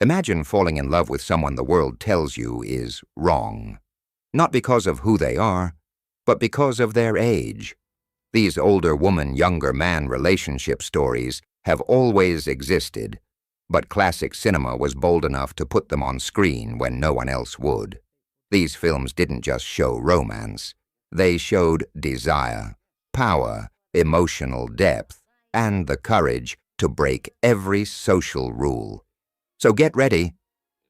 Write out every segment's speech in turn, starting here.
Imagine falling in love with someone the world tells you is wrong. Not because of who they are, but because of their age. These older woman-younger man relationship stories have always existed, but classic cinema was bold enough to put them on screen when no one else would. These films didn't just show romance. They showed desire, power, emotional depth, and the courage to break every social rule. So get ready,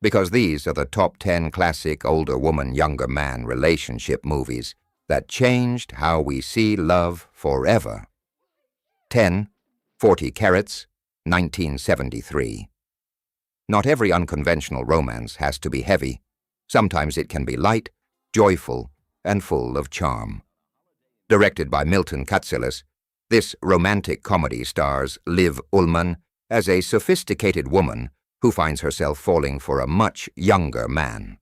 because these are the top 10 classic older woman-younger man relationship movies that changed how we see love forever. 10. 40 Carats, 1973. Not every unconventional romance has to be heavy. Sometimes it can be light, joyful, and full of charm. Directed by Milton Katselas, this romantic comedy stars Liv Ullmann as a sophisticated woman who finds herself falling for a much younger man.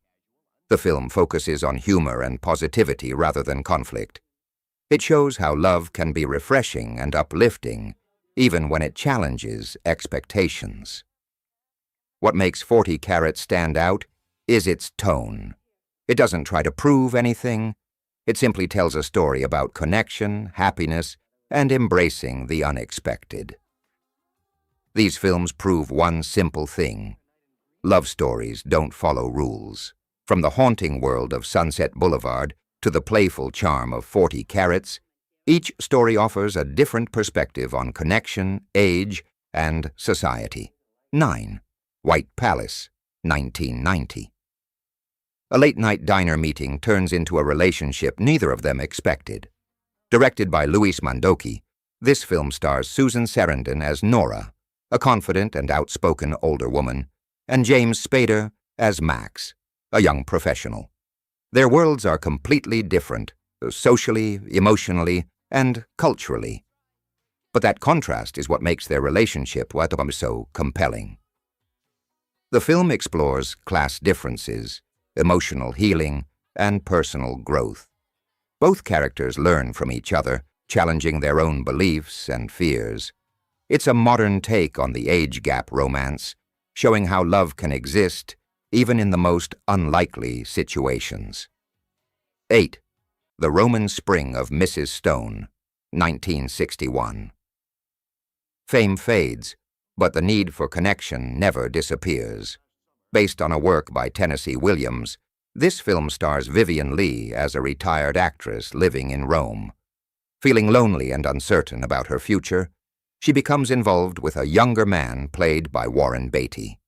The film focuses on humor and positivity rather than conflict. It shows how love can be refreshing and uplifting, even when it challenges expectations. What makes 40 Carats stand out is its tone. It doesn't try to prove anything. It simply tells a story about connection, happiness, and embracing the unexpected. These films prove one simple thing. Love stories don't follow rules. From the haunting world of Sunset Boulevard to the playful charm of 40 Carats, each story offers a different perspective on connection, age, and society. 9. White Palace, 1990. A late-night diner meeting turns into a relationship neither of them expected. Directed by Luis Mandoki, this film stars Susan Sarandon as Nora, a confident and outspoken older woman, and James Spader as Max, a young professional. Their worlds are completely different, socially, emotionally, and culturally. But that contrast is what makes their relationship so compelling. The film explores class differences, emotional healing, and personal growth. Both characters learn from each other, challenging their own beliefs and fears. It's a modern take on the age gap romance, showing how love can exist even in the most unlikely situations. 8. The Roman Spring of Mrs. Stone, 1961. Fame fades, but the need for connection never disappears. Based on a work by Tennessee Williams, this film stars Vivien Leigh as a retired actress living in Rome. Feeling lonely and uncertain about her future, she becomes involved with a younger man played by Warren Beatty.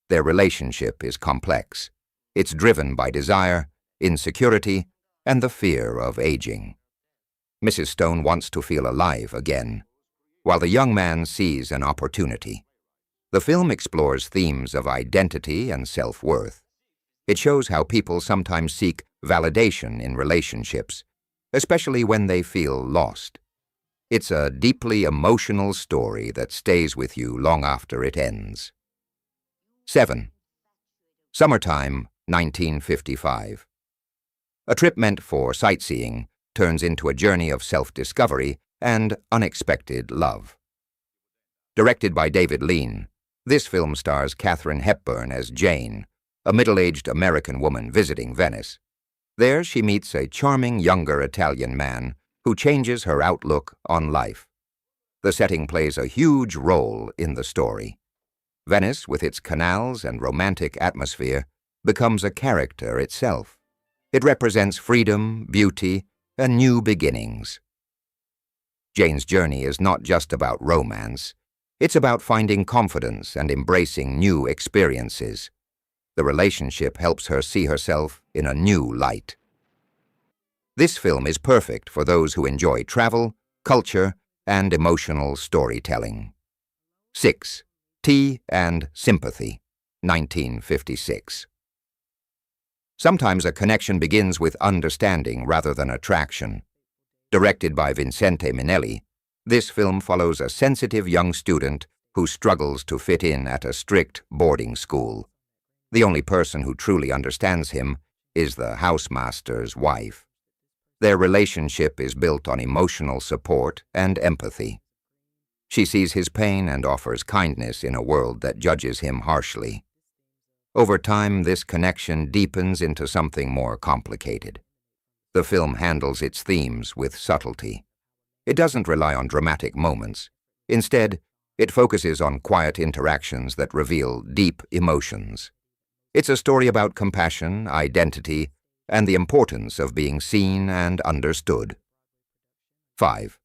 Their relationship is complex. It's driven by desire, insecurity, and the fear of aging. Mrs. Stone wants to feel alive again, while the young man sees an opportunity. The film explores themes of identity and self-worth. It shows how people sometimes seek validation in relationships, especially when they feel lost. It's a deeply emotional story that stays with you long after it ends. 7. Summertime, 1955. A trip meant for sightseeing turns into a journey of self-discovery and unexpected love. Directed by David Lean, this film stars Katharine Hepburn as Jane, a middle-aged American woman visiting Venice. There she meets a charming younger Italian man who changes her outlook on life. The setting plays a huge role in the story. Venice, with its canals and romantic atmosphere, becomes a character itself. It represents freedom, beauty, and new beginnings. Jane's journey is not just about romance. It's about finding confidence and embracing new experiences. The relationship helps her see herself in a new light. This film is perfect for those who enjoy travel, culture, and emotional storytelling. 6. Tea and Sympathy, 1956. Sometimes a connection begins with understanding rather than attraction. Directed by Vincente Minnelli, this film follows a sensitive young student who struggles to fit in at a strict boarding school. The only person who truly understands him is the housemaster's wife. Their relationship is built on emotional support and empathy. She sees his pain and offers kindness in a world that judges him harshly. Over time, this connection deepens into something more complicated. The film handles its themes with subtlety. It doesn't rely on dramatic moments. Instead, it focuses on quiet interactions that reveal deep emotions. It's a story about compassion, identity, and the importance of being seen and understood. 5.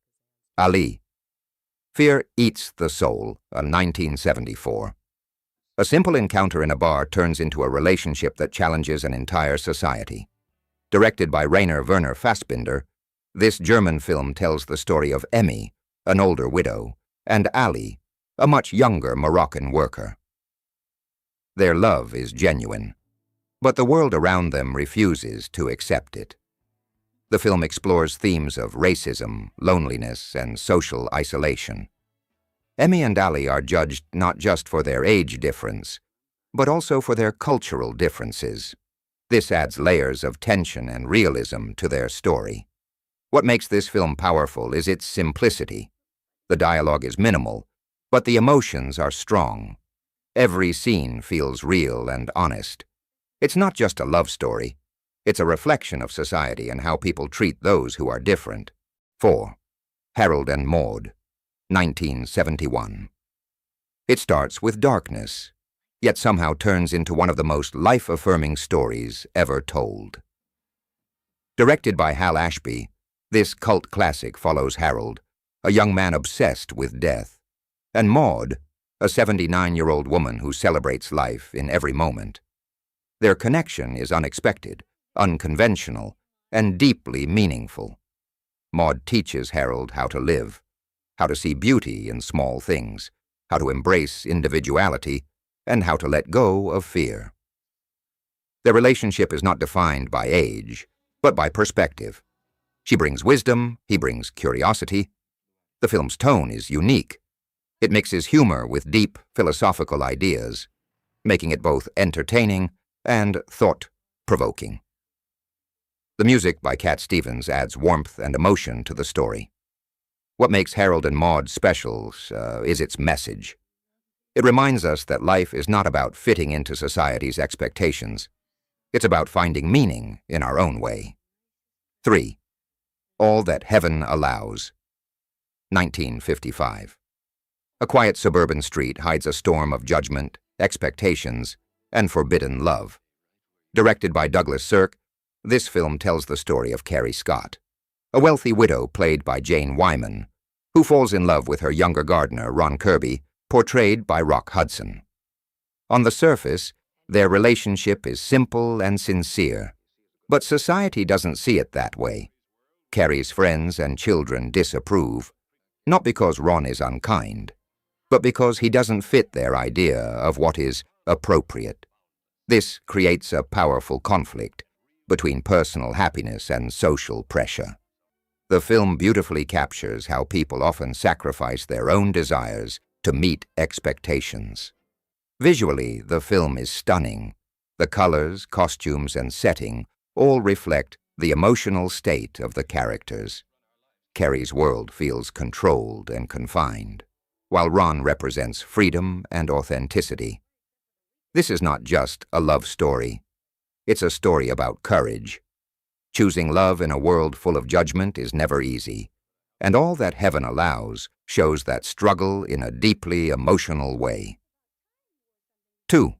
Ali. Fear Eats the Soul, a 1974. A simple encounter in a bar turns into a relationship that challenges an entire society. Directed by Rainer Werner Fassbinder, this German film tells the story of Emmy, an older widow, and Ali, a much younger Moroccan worker. Their love is genuine, but the world around them refuses to accept it. The film explores themes of racism, loneliness, and social isolation. Emmy and Ali are judged not just for their age difference, but also for their cultural differences. This adds layers of tension and realism to their story. What makes this film powerful is its simplicity. The dialogue is minimal, but the emotions are strong. Every scene feels real and honest. It's not just a love story. It's a reflection of society and how people treat those who are different. 4. Harold and Maude, 1971. It starts with darkness, yet somehow turns into one of the most life-affirming stories ever told. Directed by Hal Ashby, this cult classic follows Harold, a young man obsessed with death, and Maude, a 79-year-old woman who celebrates life in every moment. Their connection is unexpected, unconventional, and deeply meaningful. Maude teaches Harold how to live, how to see beauty in small things, how to embrace individuality, and how to let go of fear. Their relationship is not defined by age, but by perspective. She brings wisdom, he brings curiosity. The film's tone is unique. It mixes humor with deep philosophical ideas, making it both entertaining and thought-provoking. The music by Cat Stevens adds warmth and emotion to the story. What makes Harold and Maude special is its message. It reminds us that life is not about fitting into society's expectations. It's about finding meaning in our own way. 3. All That Heaven Allows, 1955. A quiet suburban street hides a storm of judgment, expectations, and forbidden love. Directed by Douglas Sirk, this film tells the story of Carrie Scott, a wealthy widow played by Jane Wyman, who falls in love with her younger gardener, Ron Kirby, portrayed by Rock Hudson. On the surface, their relationship is simple and sincere, but society doesn't see it that way. Carrie's friends and children disapprove, not because Ron is unkind, but because he doesn't fit their idea of what is appropriate. This creates a powerful conflict between personal happiness and social pressure. The film beautifully captures how people often sacrifice their own desires to meet expectations. Visually, the film is stunning. The colors, costumes, and setting all reflect the emotional state of the characters. Carrie's world feels controlled and confined, while Ron represents freedom and authenticity. This is not just a love story. It's a story about courage. Choosing love in a world full of judgment is never easy, and All That Heaven Allows shows that struggle in a deeply emotional way. 2.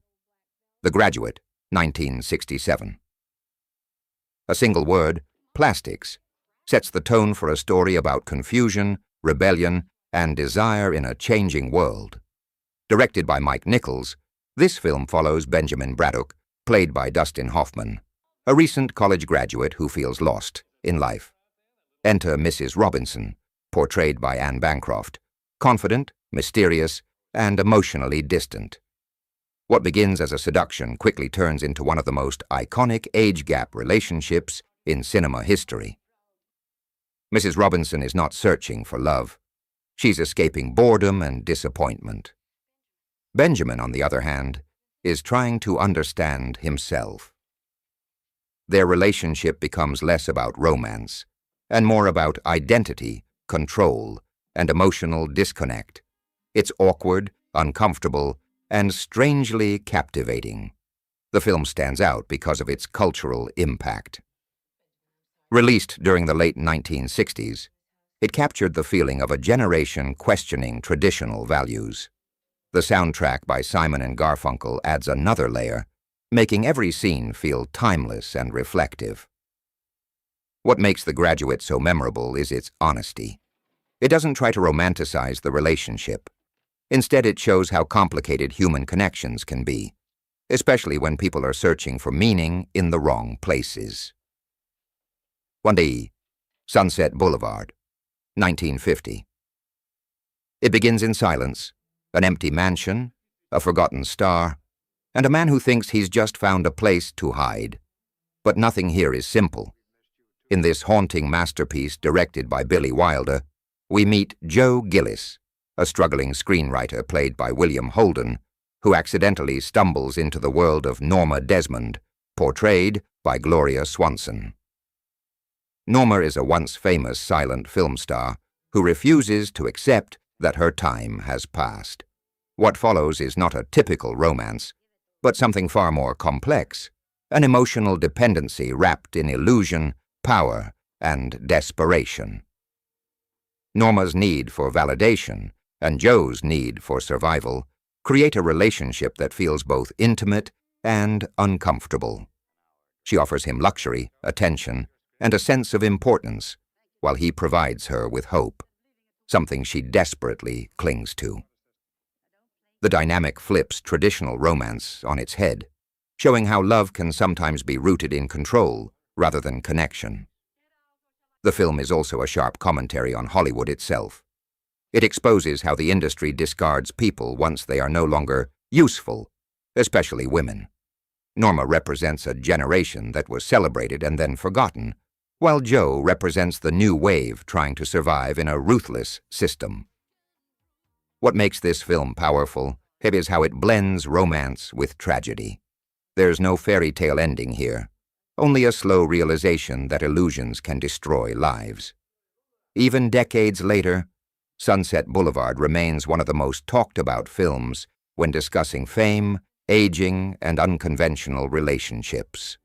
The Graduate, 1967. A single word, plastics, sets the tone for a story about confusion, rebellion, and desire in a changing world. Directed by Mike Nichols, this film follows Benjamin Braddock, played by Dustin Hoffman, a recent college graduate who feels lost in life. Enter Mrs. Robinson, portrayed by Anne Bancroft, confident, mysterious, and emotionally distant. What begins as a seduction quickly turns into one of the most iconic age gap relationships in cinema history. Mrs. Robinson is not searching for love. She's escaping boredom and disappointment. Benjamin, on the other hand, is trying to understand himself. Their relationship becomes less about romance and more about identity, control, and emotional disconnect. It's awkward, uncomfortable, and strangely captivating. The film stands out because of its cultural impact. Released during the late 1960s, it captured the feeling of a generation questioning traditional values. The soundtrack by Simon and Garfunkel adds another layer, making every scene feel timeless and reflective. What makes The Graduate so memorable is its honesty. It doesn't try to romanticize the relationship. Instead, it shows how complicated human connections can be, especially when people are searching for meaning in the wrong places. 1D. Sunset Boulevard, 1950. It begins in silence, an empty mansion, a forgotten star, and a man who thinks he's just found a place to hide. But nothing here is simple. In this haunting masterpiece directed by Billy Wilder, we meet Joe Gillis, a struggling screenwriter played by William Holden, who accidentally stumbles into the world of Norma Desmond, portrayed by Gloria Swanson. Norma is a once famous silent film star who refuses to accept that her time has passed. What follows is not a typical romance, but something far more complex, an emotional dependency wrapped in illusion, power, and desperation. Norma's need for validation and Joe's need for survival create a relationship that feels both intimate and uncomfortable. She offers him luxury, attention, and a sense of importance, while he provides her with hope, something she desperately clings to. The dynamic flips traditional romance on its head, showing how love can sometimes be rooted in control rather than connection. The film is also a sharp commentary on Hollywood itself. It exposes how the industry discards people once they are no longer useful, especially women. Norma represents a generation that was celebrated and then forgotten, while Joe represents the new wave trying to survive in a ruthless system. What makes this film powerful is how it blends romance with tragedy. There's no fairy tale ending here, only a slow realization that illusions can destroy lives. Even decades later, Sunset Boulevard remains one of the most talked about films when discussing fame, aging, and unconventional relationships.